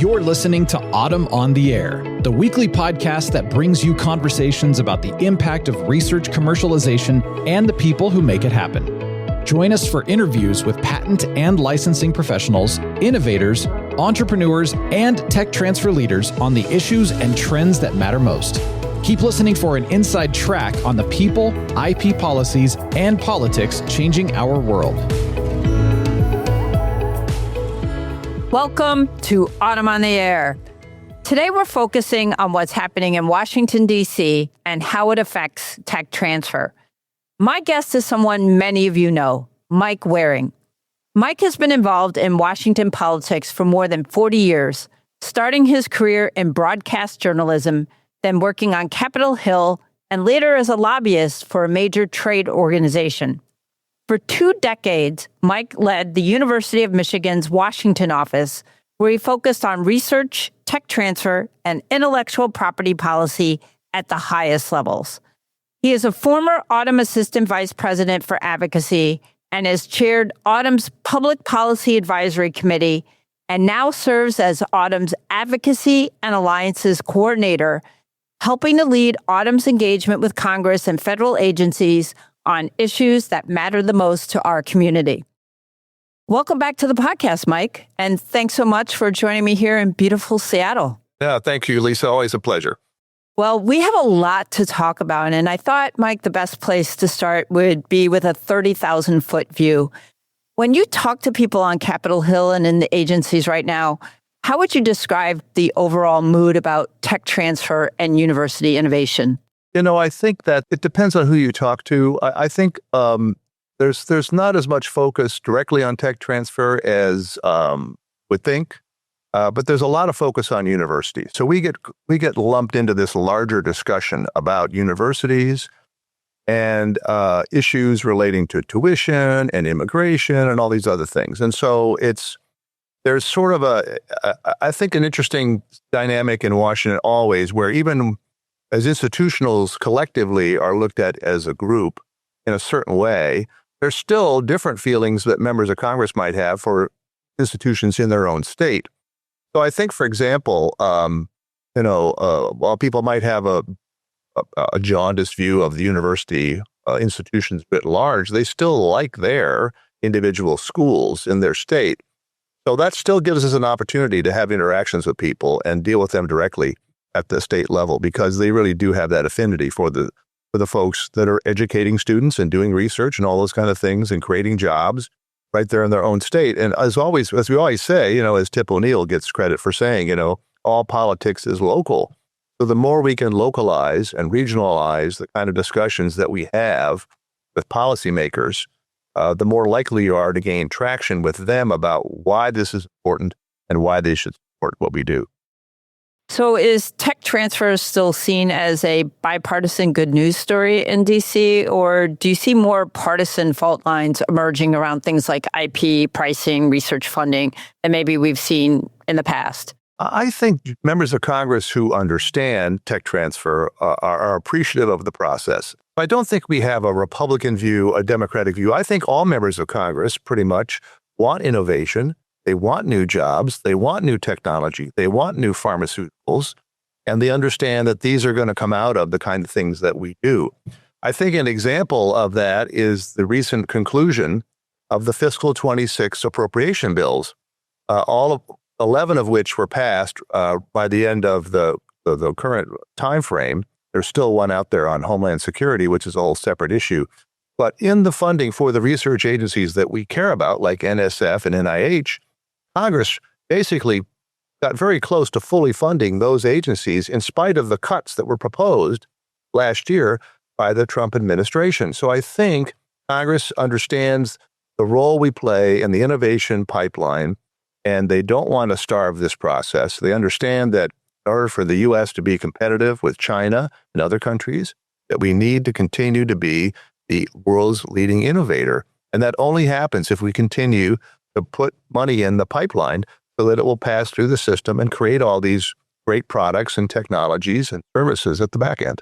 You're listening to Autumn on the Air, the weekly podcast that brings you conversations about the impact of research commercialization and the people who make it happen. Join us for interviews with patent and licensing professionals, innovators, entrepreneurs, and tech transfer leaders on the issues and trends that matter most. Keep listening for an inside track on the people, IP policies, and politics changing our world. Welcome to Autumn on the Air. Today we're focusing on what's happening in Washington, D.C. and how it affects tech transfer. My guest is someone many of you know, Mike Waring. Mike has been involved in Washington politics for more than 40 years, starting his career in broadcast journalism, then working on Capitol Hill, and later as a lobbyist for a major trade organization. For 2 decades, Mike led the University of Michigan's Washington office, where he focused on research, tech transfer, and intellectual property policy at the highest levels. He is a former AUTM Assistant Vice President for Advocacy and has chaired AUTM's Public Policy Advisory Committee and now serves as AUTM's Advocacy and Alliances Coordinator, helping to lead AUTM's engagement with Congress and federal agencies on issues that matter the most to our community. Welcome back to the podcast, Mike, and thanks so much for joining me here in beautiful Seattle. Yeah, thank you, Lisa. Always a pleasure. Well, we have a lot to talk about, and I thought, Mike, the best place to start would be with a 30,000-foot view. When you talk to people on Capitol Hill and in the agencies right now, how would you describe the overall mood about tech transfer and university innovation? You know, I think that it depends on who you talk to. I think there's not as much focus directly on tech transfer as would think, but there's a lot of focus on universities. So we get lumped into this larger discussion about universities and issues relating to tuition and immigration and all these other things. And so there's sort of I think an interesting dynamic in Washington always, where even as institutionals collectively are looked at as a group in a certain way, there's still different feelings that members of Congress might have for institutions in their own state. So I think, for example, while people might have a jaundiced view of the university institutions writ large, they still like their individual schools in their state. So that still gives us an opportunity to have interactions with people and deal with them directly at the state level, because they really do have that affinity for the folks that are educating students and doing research and all those kind of things and creating jobs right there in their own state. And as we always say, as Tip O'Neill gets credit for saying, all politics is local. So the more we can localize and regionalize the kind of discussions that we have with policymakers, the more likely you are to gain traction with them about why this is important and why they should support what we do. So is tech transfer still seen as a bipartisan good news story in D.C., or do you see more partisan fault lines emerging around things like IP, pricing, research funding than maybe we've seen in the past? I think members of Congress who understand tech transfer are appreciative of the process. I don't think we have a Republican view, a Democratic view. I think all members of Congress pretty much want innovation. They want new jobs, they want new technology, they want new pharmaceuticals, and they understand that these are going to come out of the kind of things that we do. I think an example of that is the recent conclusion of the fiscal 26 appropriation bills, all of 11 of which were passed by the end of the current time frame. There's still one out there on Homeland Security, which is a whole separate issue. But in the funding for the research agencies that we care about, like NSF and NIH, Congress basically got very close to fully funding those agencies in spite of the cuts that were proposed last year by the Trump administration. So I think Congress understands the role we play in the innovation pipeline, and they don't want to starve this process. They understand that in order for the U.S. to be competitive with China and other countries, that we need to continue to be the world's leading innovator. And that only happens if we continue to put money in the pipeline so that it will pass through the system and create all these great products and technologies and services at the back end.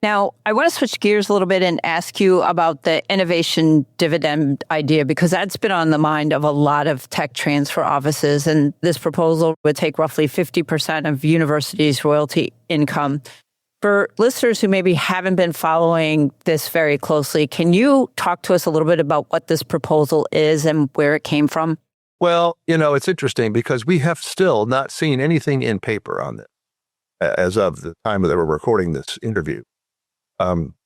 Now, I want to switch gears a little bit and ask you about the innovation dividend idea, because that's been on the mind of a lot of tech transfer offices. And this proposal would take roughly 50% of universities' royalty income. For listeners who maybe haven't been following this very closely, can you talk to us a little bit about what this proposal is and where it came from? Well, it's interesting because we have still not seen anything in paper on this as of the time that we're recording this interview.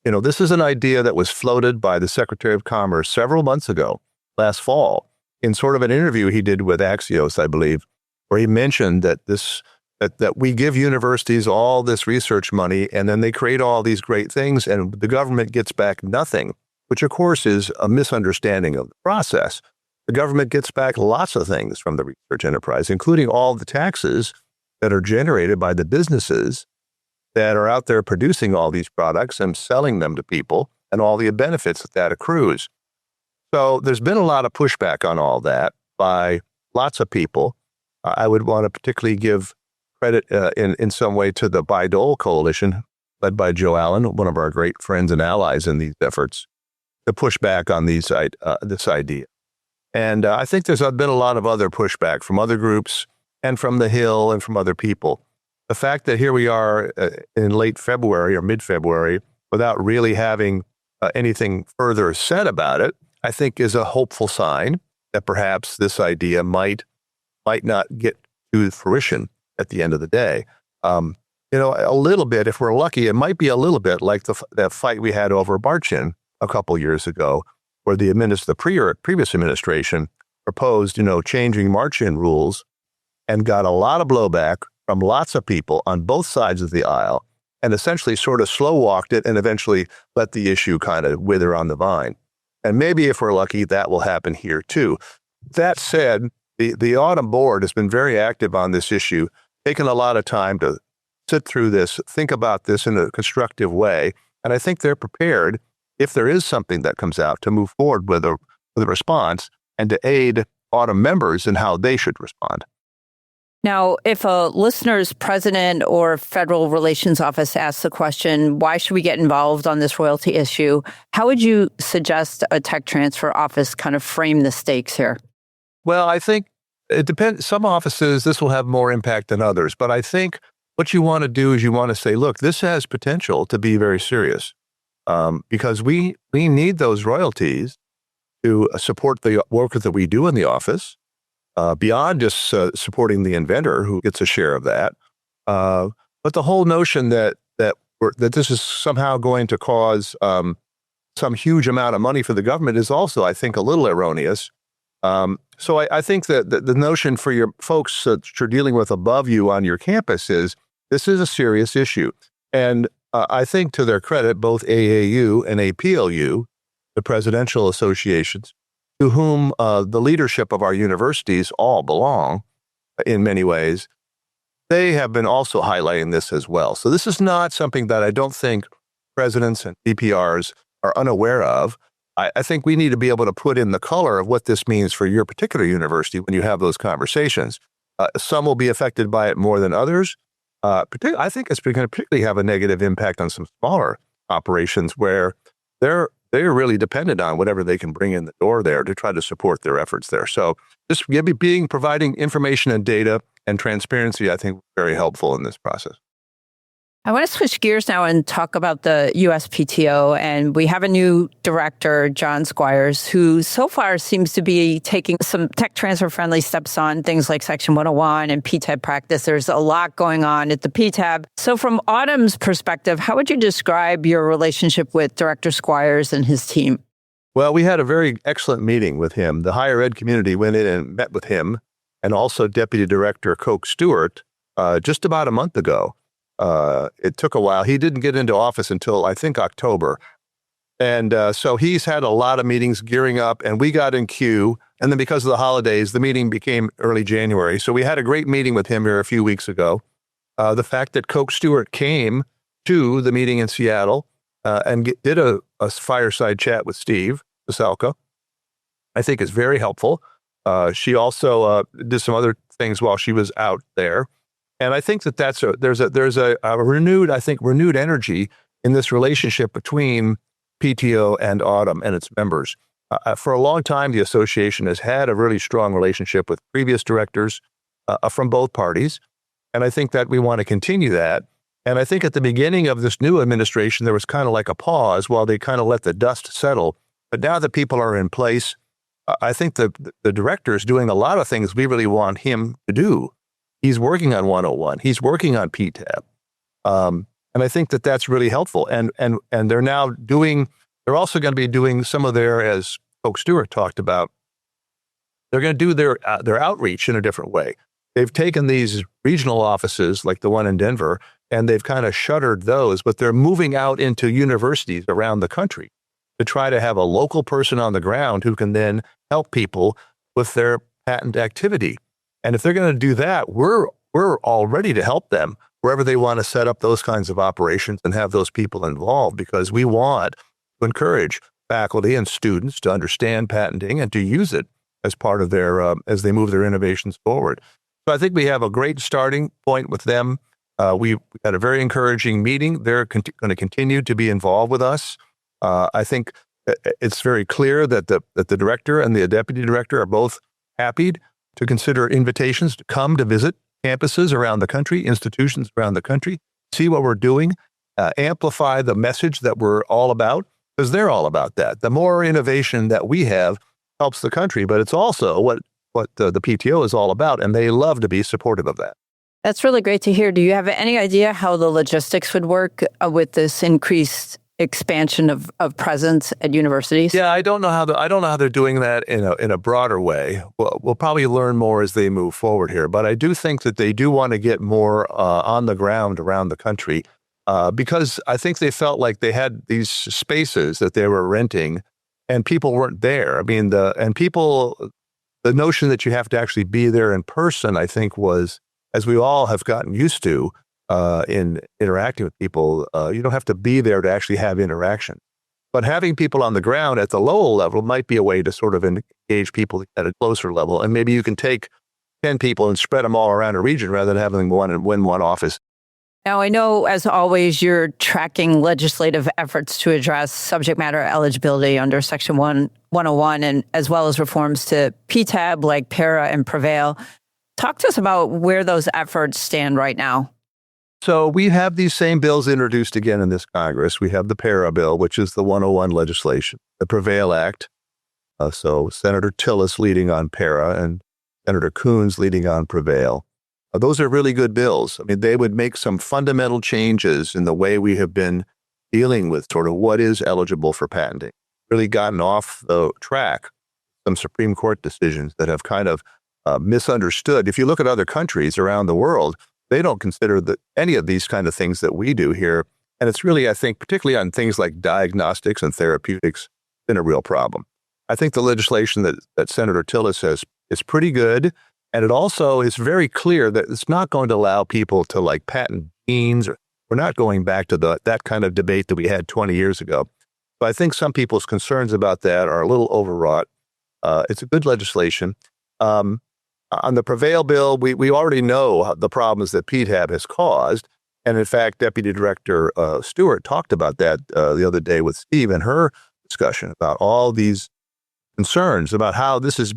This is an idea that was floated by the Secretary of Commerce several months ago, last fall, in sort of an interview he did with Axios, I believe, where he mentioned that that we give universities all this research money and then they create all these great things and the government gets back nothing, which of course is a misunderstanding of the process. The government gets back lots of things from the research enterprise, including all the taxes that are generated by the businesses that are out there producing all these products and selling them to people and all the benefits that accrues. So there's been a lot of pushback on all that by lots of people. I would want to particularly give credit in some way to the Bayh-Dole Coalition, led by Joe Allen, one of our great friends and allies in these efforts, to push back on this idea. And I think there's been a lot of other pushback from other groups and from the Hill and from other people. The fact that here we are in late February or mid-February without really having anything further said about it, I think is a hopeful sign that perhaps this idea might not get to fruition at the end of the day. A little bit, if we're lucky, it might be a little bit like that fight we had over Barchin a couple years ago, where the previous administration proposed, changing march-in rules and got a lot of blowback from lots of people on both sides of the aisle and essentially sort of slow-walked it and eventually let the issue kind of wither on the vine. And maybe if we're lucky, that will happen here too. That said, the Autumn Board has been very active on this issue, taken a lot of time to sit through this, think about this in a constructive way. And I think they're prepared, if there is something that comes out, to move forward with a response and to aid Autumn members in how they should respond. Now, if a listener's president or federal relations office asks the question, why should we get involved on this royalty issue? How would you suggest a tech transfer office kind of frame the stakes here? Well, I think it depends. Some offices, this will have more impact than others. But I think what you want to do is you want to say, look, this has potential to be very serious because we need those royalties to support the work that we do in the office. Beyond just supporting the inventor who gets a share of that. But the whole notion that this is somehow going to cause some huge amount of money for the government is also, I think, a little erroneous. So I think that the notion for your folks that you're dealing with above you on your campus is this is a serious issue. And I think to their credit, both AAU and APLU, the presidential associations, to whom the leadership of our universities all belong in many ways, they have been also highlighting this as well. So this is not something that I don't think presidents and DPRs are unaware of. I think we need to be able to put in the color of what this means for your particular university when you have those conversations. Some will be affected by it more than others. I think it's going to particularly have a negative impact on some smaller operations where they're really dependent on whatever they can bring in the door there to try to support their efforts there. So just providing information and data and transparency, I think, very helpful in this process. I want to switch gears now and talk about the USPTO. And we have a new director, John Squires, who so far seems to be taking some tech transfer friendly steps on things like Section 101 and PTAB practice. There's a lot going on at the PTAB. So from Autumn's perspective, how would you describe your relationship with Director Squires and his team? Well, we had a very excellent meeting with him. The higher ed community went in and met with him and also Deputy Director Coke Stewart just about a month ago. It took a while. He didn't get into office until, I think, October. And so he's had a lot of meetings gearing up, and we got in queue. And then because of the holidays, the meeting became early January. So we had a great meeting with him here a few weeks ago. The fact that Coke Stewart came to the meeting in Seattle and did a fireside chat with Steve Veselka, I think is very helpful. She also did some other things while she was out there. And I think that there's a renewed energy in this relationship between PTO and AUTM and its members. For a long time, the association has had a really strong relationship with previous directors from both parties. And I think that we want to continue that. And I think at the beginning of this new administration, there was kind of like a pause while they kind of let the dust settle. But now that people are in place, I think the director is doing a lot of things we really want him to do. He's working on 101. He's working on PTAB. And I think that that's really helpful. And they're now they're also going to be doing some of their, as Coke Stewart talked about, they're going to do their outreach in a different way. They've taken these regional offices like the one in Denver, and they've kind of shuttered those, but they're moving out into universities around the country to try to have a local person on the ground who can then help people with their patent activity. And if they're going to do that, we're all ready to help them wherever they want to set up those kinds of operations and have those people involved, because we want to encourage faculty and students to understand patenting and to use it as part of their, as they move their innovations forward. So I think we have a great starting point with them. We had a very encouraging meeting. They're going to continue to be involved with us. I think it's very clear that the director and the deputy director are both happy to consider invitations to come to visit campuses around the country, institutions around the country, see what we're doing, amplify the message that we're all about, because they're all about that. The more innovation that we have helps the country, but it's also what the PTO is all about, and they love to be supportive of that. That's really great to hear. Do you have any idea how the logistics would work with this increased expansion of presence at universities? Yeah, I don't know how they're doing that in a broader way. We'll probably learn more as they move forward here, but I do think that they do want to get more on the ground around the country because I think they felt like they had these spaces that they were renting and people weren't there. I mean, the notion that you have to actually be there in person, I think, was, as we all have gotten used to in interacting with people, you don't have to be there to actually have interaction. But having people on the ground at the lower level might be a way to sort of engage people at a closer level. And maybe you can take 10 people and spread them all around a region rather than having one in one office. Now, I know, as always, you're tracking legislative efforts to address subject matter eligibility under Section 101, and as well as reforms to PTAB like PARA and PREVAIL. Talk to us about where those efforts stand right now. So we have these same bills introduced again in this Congress. We have the PARA bill, which is the 101 legislation, the PREVAIL Act. So Senator Tillis leading on PARA and Senator Coons leading on PREVAIL. Those are really good bills. I mean, they would make some fundamental changes in the way we have been dealing with sort of what is eligible for patenting. Really gotten off the track some Supreme Court decisions that have kind of misunderstood. If you look at other countries around the world, they don't consider any of these kind of things that we do here. And it's really, I think, particularly on things like diagnostics and therapeutics, been a real problem. I think the legislation that Senator Tillis says is pretty good. And it also is very clear that it's not going to allow people to like patent genes. We're not going back to that kind of debate that we had 20 years ago. But I think some people's concerns about that are a little overwrought. It's a good legislation. On the PREVAIL bill, we already know the problems that PTAB has caused. And in fact, Deputy Director Stewart talked about that the other day with Steve in her discussion about all these concerns about how this is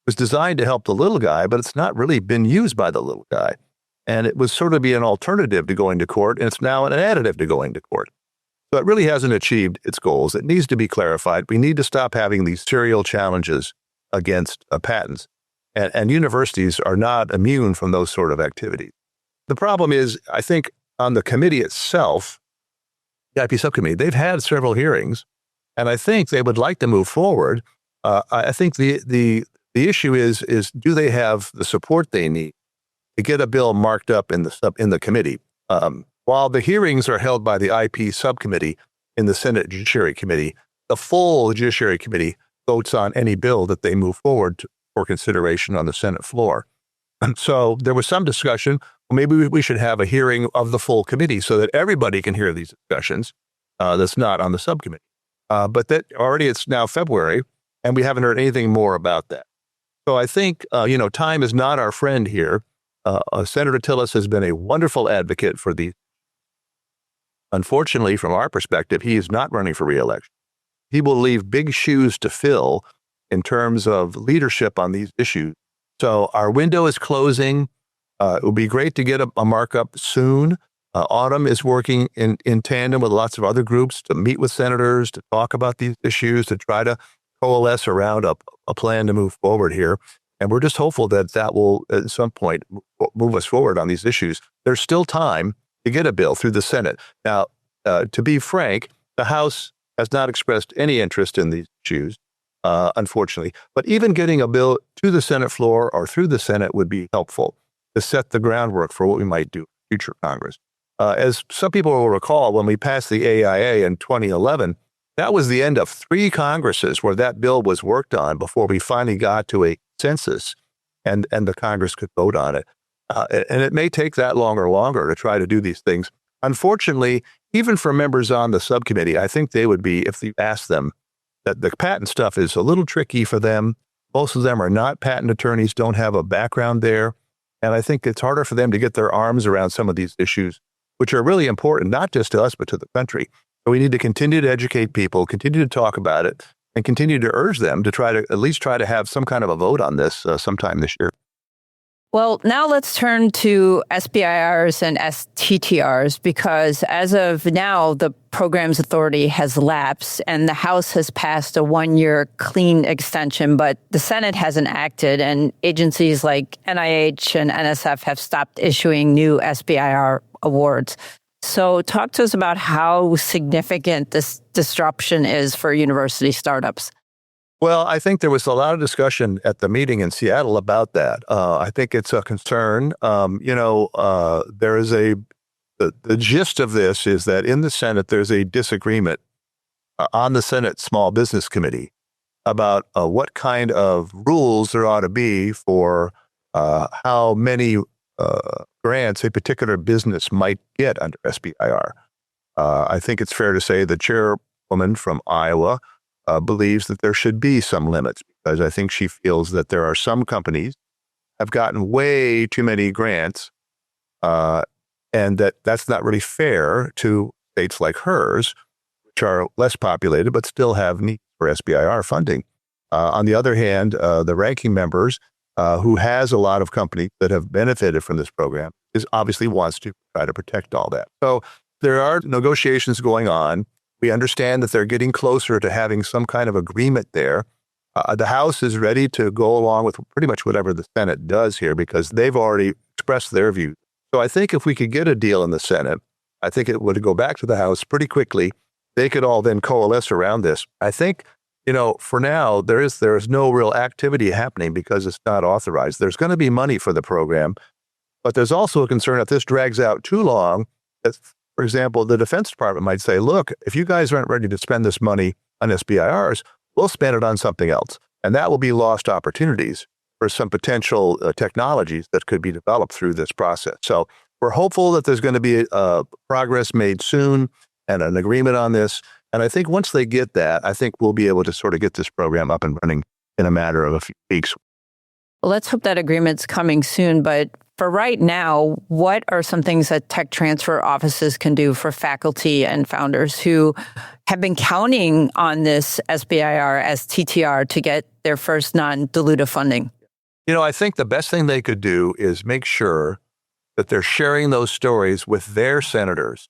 was designed to help the little guy, but it's not really been used by the little guy. And it was sort of be an alternative to going to court, and it's now an additive to going to court. So it really hasn't achieved its goals. It needs to be clarified. We need to stop having these serial challenges against patents. And universities are not immune from those sort of activities. The problem is, I think, on the committee itself, the IP subcommittee, they've had several hearings, and I think they would like to move forward. I think the issue is do they have the support they need to get a bill marked up in the committee? While the hearings are held by the IP subcommittee in the Senate Judiciary Committee, the full Judiciary Committee votes on any bill that they move forward for consideration on the Senate floor. And so there was some discussion, well, maybe we should have a hearing of the full committee so that everybody can hear these discussions that's not on the subcommittee. But that already it's now February, and we haven't heard anything more about that. So I think, time is not our friend here. Senator Tillis has been a wonderful advocate for these. Unfortunately, from our perspective, he is not running for re-election. He will leave big shoes to fill in terms of leadership on these issues. So our window is closing. It would be great to get a markup soon. Autumn is working in tandem with lots of other groups to meet with senators, to talk about these issues, to try to coalesce around a plan to move forward here. And we're just hopeful that that will, at some point, move us forward on these issues. There's still time to get a bill through the Senate. Now, to be frank, the House has not expressed any interest in these issues, unfortunately. But even getting a bill to the Senate floor or through the Senate would be helpful to set the groundwork for what we might do in future Congress. As some people will recall, when we passed the AIA in 2011, that was the end of 3 Congresses where that bill was worked on before we finally got to a consensus and the Congress could vote on it. And it may take that longer to try to do these things. Unfortunately, even for members on the subcommittee, I think they would be, if you ask them, that the patent stuff is a little tricky for them. Most of them are not patent attorneys, don't have a background there. And I think it's harder for them to get their arms around some of these issues, which are really important, not just to us, but to the country. So we need to continue to educate people, continue to talk about it, and continue to urge them to at least try to have some kind of a vote on this sometime this year. Well, now let's turn to SBIRs and STTRs, because as of now, the program's authority has lapsed and the House has passed a 1-year clean extension, but the Senate hasn't acted, and agencies like NIH and NSF have stopped issuing new SBIR awards. So talk to us about how significant this disruption is for university startups. Well, I think there was a lot of discussion at the meeting in Seattle about that. I think it's a concern. There is the gist of this is that in the Senate, there's a disagreement on the Senate Small Business Committee about what kind of rules there ought to be for how many grants a particular business might get under SBIR. I think it's fair to say the chairwoman from Iowa believes that there should be some limits, because I think she feels that there are some companies have gotten way too many grants, and that's not really fair to states like hers, which are less populated but still have needs for SBIR funding. On the other hand, the ranking members, who has a lot of companies that have benefited from this program, obviously wants to try to protect all that. So there are negotiations going on. We understand that they're getting closer to having some kind of agreement there. The House is ready to go along with pretty much whatever the Senate does here, because they've already expressed their view. So I think if we could get a deal in the Senate, I think it would go back to the House pretty quickly. They could all then coalesce around this. I think, for now, there is no real activity happening because it's not authorized. There's going to be money for the program, but there's also a concern if this drags out too long, that, for example, the Defense Department might say, look, if you guys aren't ready to spend this money on SBIRs, we'll spend it on something else. And that will be lost opportunities for some potential technologies that could be developed through this process. So we're hopeful that there's going to be progress made soon and an agreement on this. And I think once they get that, I think we'll be able to sort of get this program up and running in a matter of a few weeks. Let's hope that agreement's coming soon. But for right now, what are some things that tech transfer offices can do for faculty and founders who have been counting on this SBIR STTR to get their first non-dilutive funding? I think the best thing they could do is make sure that they're sharing those stories with their senators,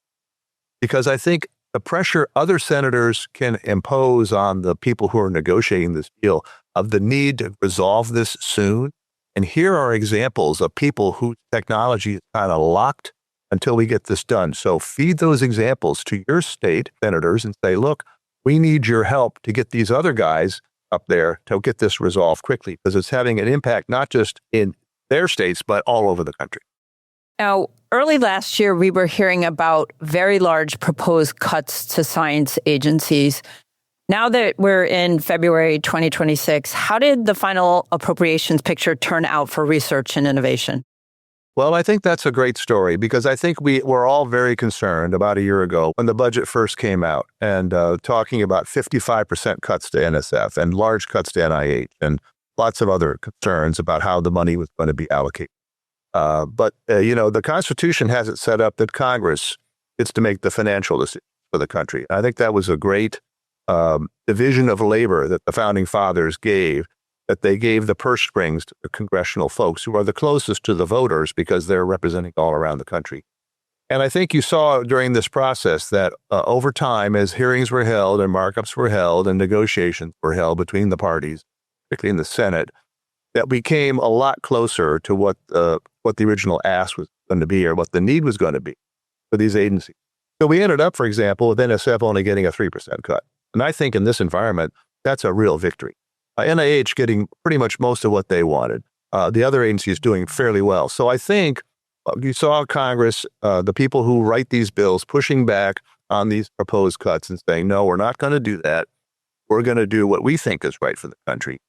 because I think the pressure other senators can impose on the people who are negotiating this deal of the need to resolve this soon. And here are examples of people whose technology is kind of locked until we get this done. So feed those examples to your state senators and say, look, we need your help to get these other guys up there to get this resolved quickly, because it's having an impact not just in their states, but all over the country. Now, early last year, we were hearing about very large proposed cuts to science agencies. Now that we're in February 2026, how did the final appropriations picture turn out for research and innovation? Well, I think that's a great story, because I think we were all very concerned about a year ago when the budget first came out and talking about 55% cuts to NSF and large cuts to NIH and lots of other concerns about how the money was going to be allocated. But the Constitution has it set up that Congress It's to make the financial decisions for the country. I think that was a great division of labor that the founding fathers gave, that they gave the purse strings to the congressional folks who are the closest to the voters because they're representing all around the country. And I think you saw during this process that over time, as hearings were held and markups were held and negotiations were held between the parties, particularly in the Senate, that we came a lot closer to what the original ask was going to be or what the need was going to be for these agencies. So we ended up, for example, with NSF only getting a 3% cut. And I think in this environment, that's a real victory. NIH getting pretty much most of what they wanted. The other agencies doing fairly well. So I think you saw Congress, the people who write these bills, pushing back on these proposed cuts and saying, no, we're not going to do that. We're going to do what we think is right for the country.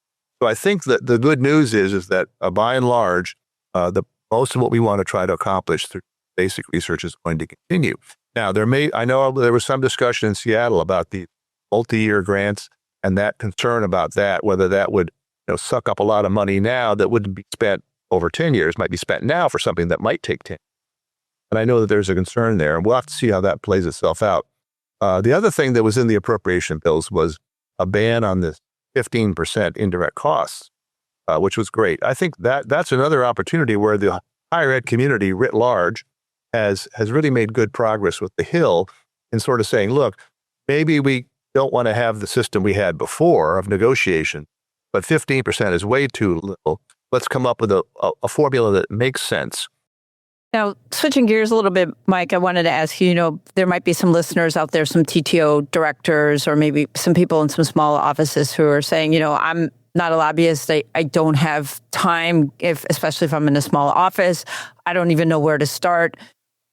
So I think that the good news is that by and large, the most of what we want to try to accomplish through basic research is going to continue. Now, I know there was some discussion in Seattle about the multi-year grants and that concern about that, whether that would suck up a lot of money now that wouldn't be spent over 10 years, might be spent now for something that might take 10. And I know that there's a concern there, and we'll have to see how that plays itself out. The other thing that was in the appropriation bills was a ban on this 15% indirect costs, which was great. I think that's another opportunity where the higher ed community writ large has really made good progress with the Hill in sort of saying, look, maybe we don't want to have the system we had before of negotiation, but 15% is way too little. Let's come up with a formula that makes sense. Now, switching gears a little bit, Mike, I wanted to ask you, there might be some listeners out there, some TTO directors, or maybe some people in some small offices who are saying, I'm not a lobbyist. I don't have time, especially if I'm in a small office. I don't even know where to start.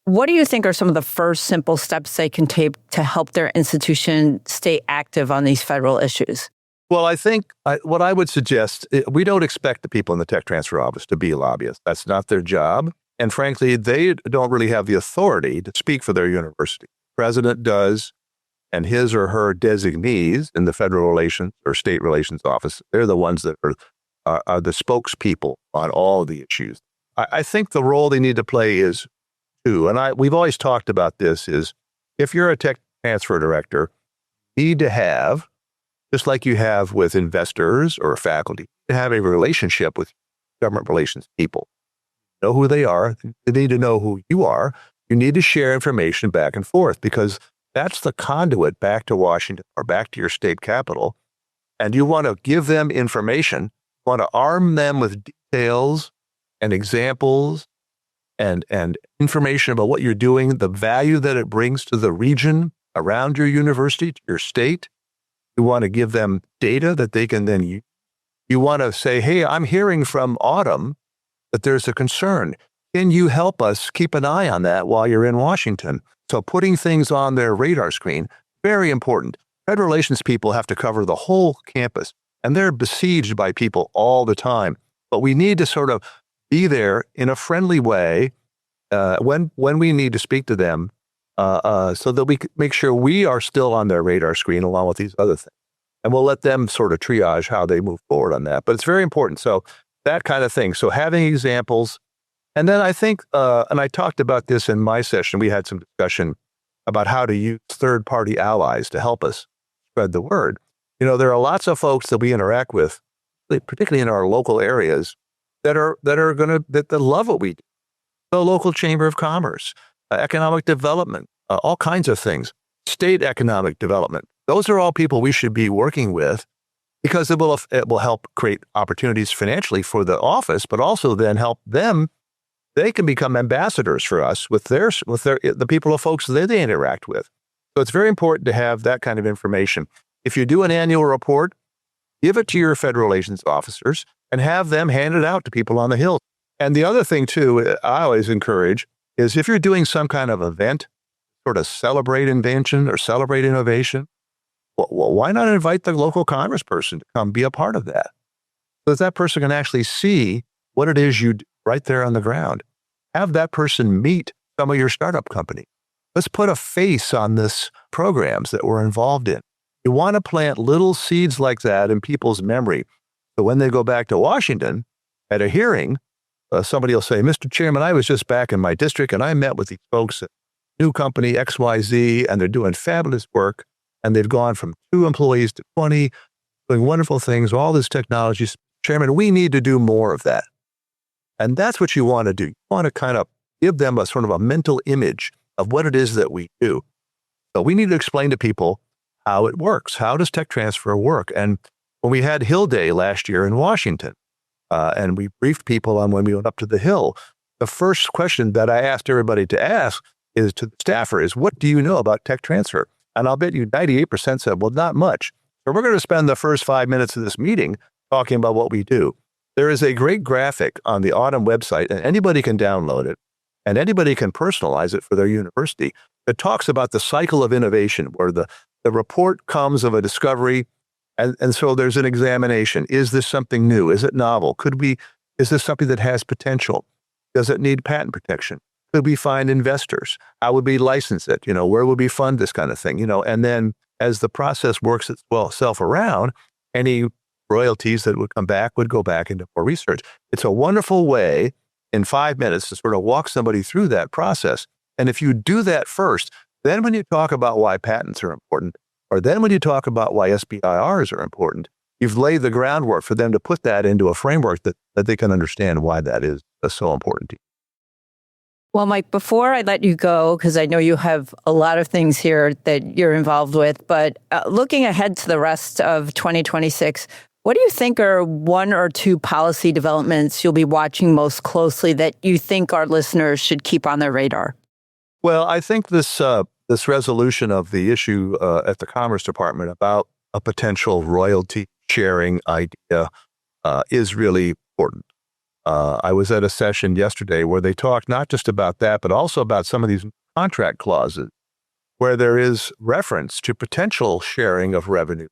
What do you think are some of the first simple steps they can take to help their institution stay active on these federal issues? Well, I think what I would suggest, we don't expect the people in the tech transfer office to be lobbyists. That's not their job. And frankly, they don't really have the authority to speak for their university. The president does, and his or her designees in the federal relations or state relations office, they're the ones that are the spokespeople on all of the issues. I think the role they need to play is two, and we've always talked about this, is if you're a tech transfer director, you need to have, just like you have with investors or faculty, to have a relationship with government relations people. Know who they are. They need to know who you are. You need to share information back and forth because that's the conduit back to Washington or back to your state capital. And you want to give them information, you want to arm them with details and examples and information about what you're doing, the value that it brings to the region around your university, to your state. You want to give them data that they can then use. You want to say, hey, I'm hearing from Autumn that there's a concern. Can you help us keep an eye on that while you're in Washington? So putting things on their radar screen, very important. Federal relations people have to cover the whole campus, and they're besieged by people all the time. But we need to sort of be there in a friendly way when we need to speak to them so that we can make sure we are still on their radar screen along with these other things. And we'll let them sort of triage how they move forward on that. But it's very important. So that kind of thing. So having examples. And then I think, and I talked about this in my session, we had some discussion about how to use third-party allies to help us spread the word. There are lots of folks that we interact with, particularly in our local areas, that love what we do. The local chamber of commerce, economic development, all kinds of things, state economic development. Those are all people we should be working with because it will help create opportunities financially for the office, but also then help them. They can become ambassadors for us with the people of folks that they interact with. So it's very important to have that kind of information. If you do an annual report, give it to your federal relations officers and have them hand it out to people on the Hill. And the other thing, too, I always encourage is if you're doing some kind of event, sort of celebrate invention or celebrate innovation, well, why not invite the local congressperson to come be a part of that? So that person can actually see what it is you do right there on the ground. Have that person meet some of your startup company. Let's put a face on this programs that we're involved in. You want to plant little seeds like that in people's memory. So when they go back to Washington at a hearing, somebody will say, Mr. Chairman, I was just back in my district and I met with these folks. new company XYZ, and they're doing fabulous work, and they've gone from 2 employees to 20, doing wonderful things, all this technology. Chairman, we need to do more of that. And that's what you want to do. You want to kind of give them a sort of a mental image of what it is that we do. So we need to explain to people how it works. How does tech transfer work? And when we had Hill Day last year in Washington, and we briefed people on when we went up to the Hill, the first question that I asked everybody to ask is to the staffer is, what do you know about tech transfer? And I'll bet you 98% said, well, not much. So we're going to spend the first 5 minutes of this meeting talking about what we do. There is a great graphic on the AUTM website, and anybody can download it, and anybody can personalize it for their university. It talks about the cycle of innovation, where the report comes of a discovery, and so there's an examination. Is this something new? Is it novel? Is this something that has potential? Does it need patent protection? Could we find investors? How would we license it? Where would we fund this kind of thing? And then as the process works itself around, any royalties that would come back would go back into more research. It's a wonderful way in 5 minutes to sort of walk somebody through that process. And if you do that first, then when you talk about why patents are important, or then when you talk about why SBIRs are important, you've laid the groundwork for them to put that into a framework that they can understand why that is so important to you. Well, Mike, before I let you go, because I know you have a lot of things here that you're involved with, but looking ahead to the rest of 2026, what do you think are 1 or 2 policy developments you'll be watching most closely that you think our listeners should keep on their radar? Well, I think this resolution of the issue at the Commerce Department about a potential royalty sharing idea is really important. I was at a session yesterday where they talked not just about that, but also about some of these contract clauses where there is reference to potential sharing of revenue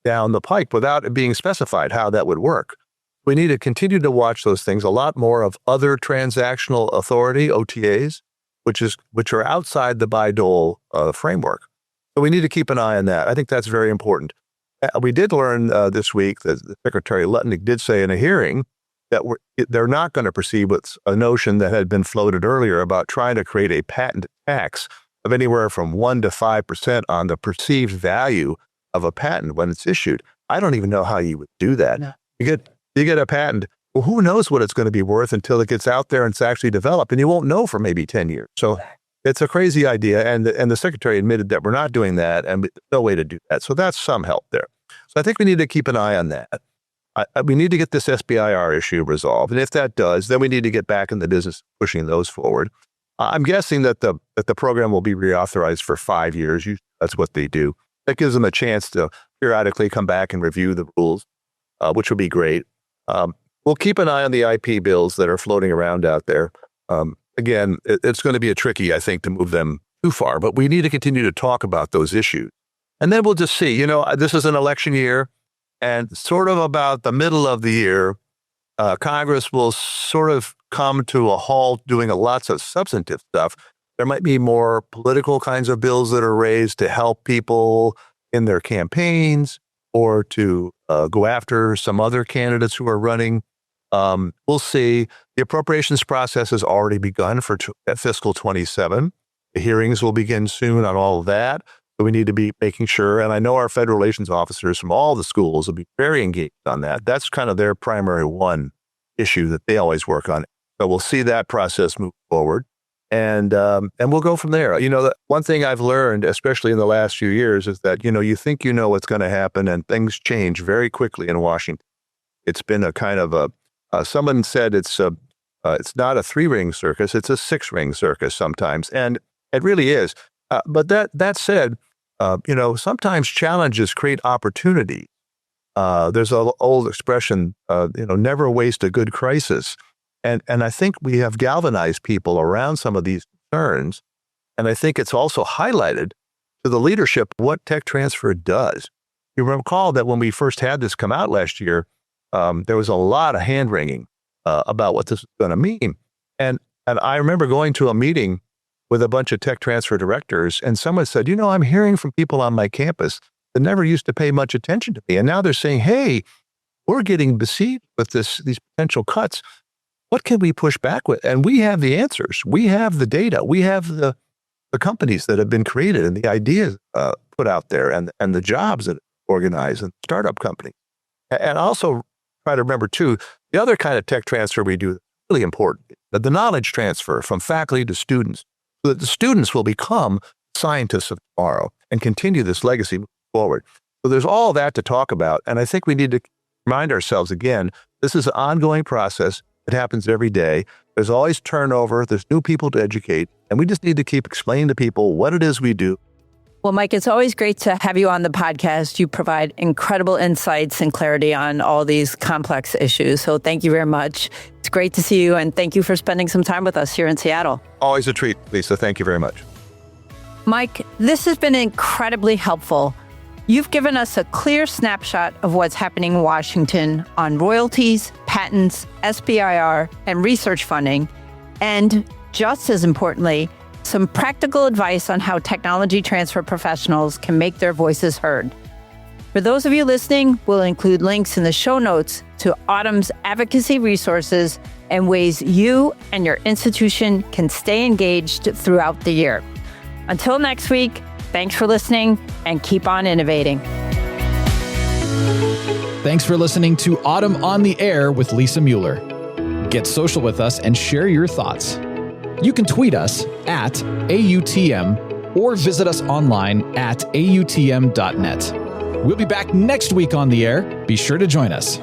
down the pike without it being specified how that would work. We need to continue to watch those things, a lot more of other transactional authority, OTAs, which are outside the Bayh-Dole framework. So we need to keep an eye on that. I think that's very important. We did learn this week that Secretary Lutnick did say in a hearing that they're not going to proceed with a notion that had been floated earlier about trying to create a patent tax of anywhere from 1% to 5% on the perceived value of a patent when it's issued. I don't even know how you would do that. No. You get a patent. Well, who knows what it's going to be worth until it gets out there and it's actually developed, and you won't know for maybe 10 years. So it's a crazy idea, and the Secretary admitted that we're not doing that, and there's no way to do that. So that's some help there. So I think we need to keep an eye on that. We need to get this SBIR issue resolved, and if that does, then we need to get back in the business of pushing those forward. I'm guessing that the program will be reauthorized for 5 years. That's what they do. That gives them a chance to periodically come back and review the rules, which would be great. We'll keep an eye on the IP bills that are floating around out there. Again, it's going to be tricky, I think, to move them too far, but we need to continue to talk about those issues. And then we'll just see, this is an election year, and sort of about the middle of the year, Congress will sort of come to a halt doing lots of substantive stuff. There might be more political kinds of bills that are raised to help people in their campaigns or to go after some other candidates who are running. We'll see. The appropriations process has already begun for fiscal 27. The hearings will begin soon on all of that. So we need to be making sure, and I know our federal relations officers from all the schools will be very engaged on that. That's kind of their primary one issue that they always work on. So we'll see that process move forward, and we'll go from there. One thing I've learned, especially in the last few years, is that, you think you know what's going to happen, and things change very quickly in Washington. It's been a kind of someone said it's not a 3-ring circus, it's a 6-ring circus sometimes, and it really is. But that said, sometimes challenges create opportunity. There's an old expression, never waste a good crisis. And I think we have galvanized people around some of these concerns. And I think it's also highlighted to the leadership what tech transfer does. You recall that when we first had this come out last year, there was a lot of hand-wringing about what this was going to mean. And I remember going to a meeting with a bunch of tech transfer directors, and someone said, I'm hearing from people on my campus that never used to pay much attention to me. And now they're saying, hey, we're getting besieged with these potential cuts. What can we push back with? And we have the answers. We have the data. We have the the companies that have been created and the ideas put out there and the jobs that organize and startup companies. And also try to remember, too, the other kind of tech transfer we do is really important, that the knowledge transfer from faculty to students, so that the students will become scientists of tomorrow and continue this legacy moving forward. So there's all that to talk about. And I think we need to remind ourselves again, this is an ongoing process. It happens every day. There's always turnover. There's new people to educate. And we just need to keep explaining to people what it is we do. Well, Mike, it's always great to have you on the podcast. You provide incredible insights and clarity on all these complex issues. So thank you very much. It's great to see you. And thank you for spending some time with us here in Seattle. Always a treat, Lisa. Thank you very much. Mike, this has been incredibly helpful. You've given us a clear snapshot of what's happening in Washington on royalties, patents, SBIR, and research funding, and just as importantly, some practical advice on how technology transfer professionals can make their voices heard. For those of you listening, we'll include links in the show notes to AUTM's advocacy resources and ways you and your institution can stay engaged throughout the year. Until next week, thanks for listening and keep on innovating. Thanks for listening to AUTM on the Air with Lisa Mueller. Get social with us and share your thoughts. You can tweet us at AUTM or visit us online at AUTM.net. We'll be back next week on the air. Be sure to join us.